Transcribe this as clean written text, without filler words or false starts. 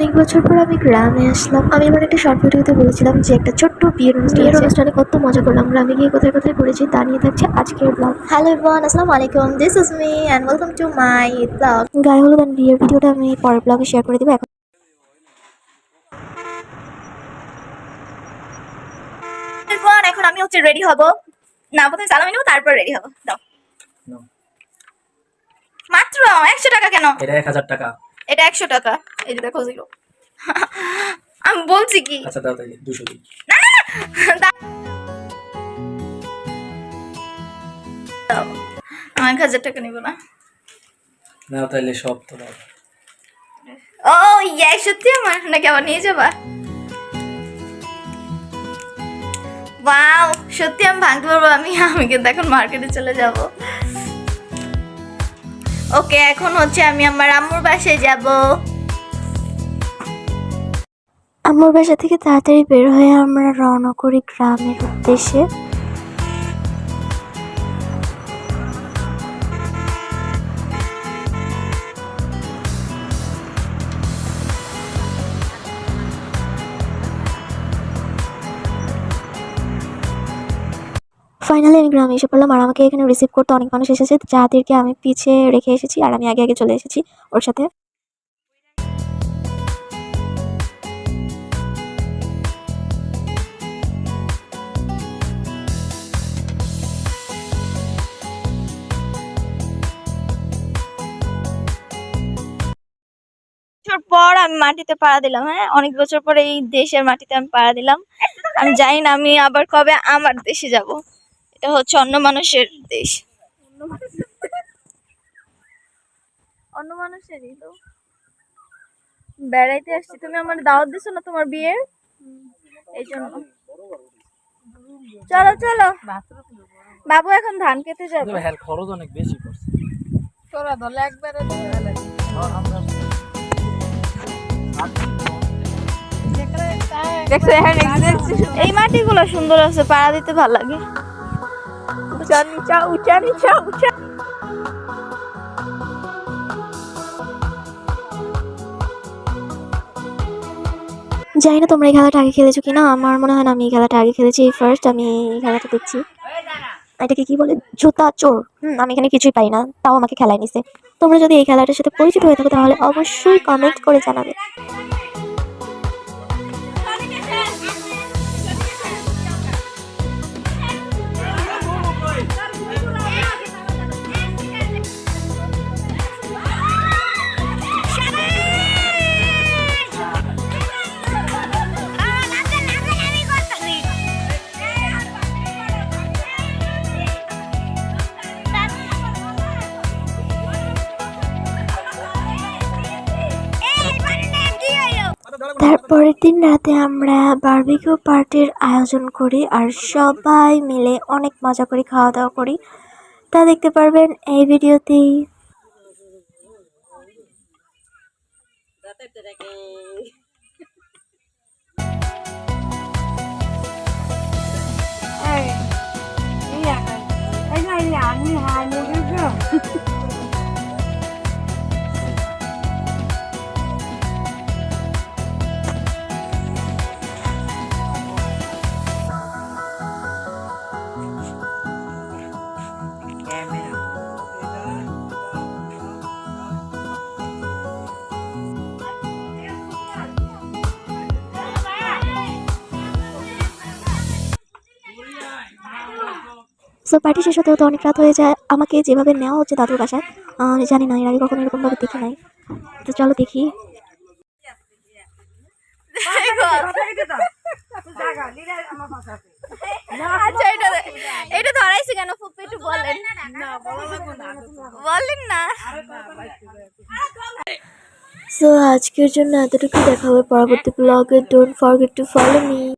অনেক বছর পর আমি গ্রামে আসলাম। আমি আমার একটা শর্ট ভিডিওতে বলেছিলাম যে একটা ছোট্ট বিয়ের অনুষ্ঠানে কত মজা করলাম, গ্রামে গিয়ে কোথায় কোথায় ঘুরেছি তা নিয়ে থাকছে আজকের ব্লগ। হ্যালো এভরিওয়ান, আসসালামু আলাইকুম, this is me and welcome to my blog. গায়ে হলুদ অ্যান্ড বিয়ের ভিডিওটা আমি পরের ব্লগে শেয়ার করে দেবো। এখন আমি হচ্ছে রেডি হব না, প্রথমে সালামি নেবো তারপর রেডি হবো। দাও মাত্র 100 টাকা। কেন? এটা 1000 টাকা। এটা 100 টাকা। এই যে দেখো জিরো। আমি বলছি কি? আচ্ছা দাও তাইলে 200 দিই। না না না, দাও। আমি 1000 টাকা নিব না। নাও তাইলে সব তো দাও। ও ইয়া, সত্যি আমার নাকি আবার নিয়ে যাবা? ওয়াও, সত্যি আমি ভাঙতে পারবো। আমি কিন্তু এখন মার্কেটে চলে যাব। ওকে, এখন হচ্ছে আমি আমার আম্মুর বাসায় যাব। আম্মুর বাসা থেকে তাড়াতাড়ি বের হয়ে আমরা রওনা করি গ্রামের উদ্দেশ্যে। ফাইনালি আমি গ্রামে এসে পড়লাম, আর আমাকে এখানে রিসিভ করতে অনেক মানুষ এসেছে, যাদেরকে আমি পিছিয়ে রেখে এসেছি আর আমি আগে আগে চলে এসেছি ওর সাথে। বছর পর আমি মাটিতে পাড়া দিলাম। হ্যাঁ, অনেক বছর পর এই দেশের মাটিতে আমি পাড়া দিলাম। আমি জানি না আমি আবার কবে আমার দেশে যাব। এটা হচ্ছে অন্য মানুষের দেশ, অন্য মানুষেরই তো। বেড়াইতে আসছি, তুমি আমার দাওয়াত দিছো না তোমার বিয়ের, এই জন্য। চলো চলো, বাবু এখন ধান খেতে যাবে। হ্যাঁ, খরচ অনেক বেশি পড়ছে। তোরা দলে একবারে এই মাটিগুলো সুন্দর আছে, পাড়া দিতে ভালো লাগে। উঁচা নিচা উঁচা নিচা উঁচা। জানি না তোমরা এই খেলাটা আগে খেলেছো কিনা, আমার মনে হয় না আমি এই খেলাটা আগে খেলেছি, এই ফার্স্ট আমি এই খেলাটা দেখছি। এটাকে কি বলে? জুতা চোর। আমি এখানে কিছুই পাই না, তাও আমাকে খেলায় নিছে। তোমরা যদি এই খেলাটার সাথে পরিচিত হয়ে থাকো তাহলে অবশ্যই কমেন্ট করে জানাবে। তারপরের দিন রাতে আমরা বারবিকিউ পার্টির আয়োজন করি আর সবাই মিলে অনেক মজা করে খাওয়া দাওয়া করি, তা দেখতে পারবেন এই ভিডিওতেই। সো পার্টি শেষ হতে হতে অনেক রাত হয়ে যায়। আমাকে যেভাবে নেওয়া হচ্ছে দাদুর বাসায়, আমি জানি না, এর আগে কখনো এরকম ভাবে দেখি নাই। তো চলো দেখি। আচ্ছা, এটা ধরাইছে কেন? ফুপি একটু বলেন। বলেন না। সো আজকের জন্য এতটুকু, দেখা হবে পরবর্তী ব্লগে। Don't forget to follow me.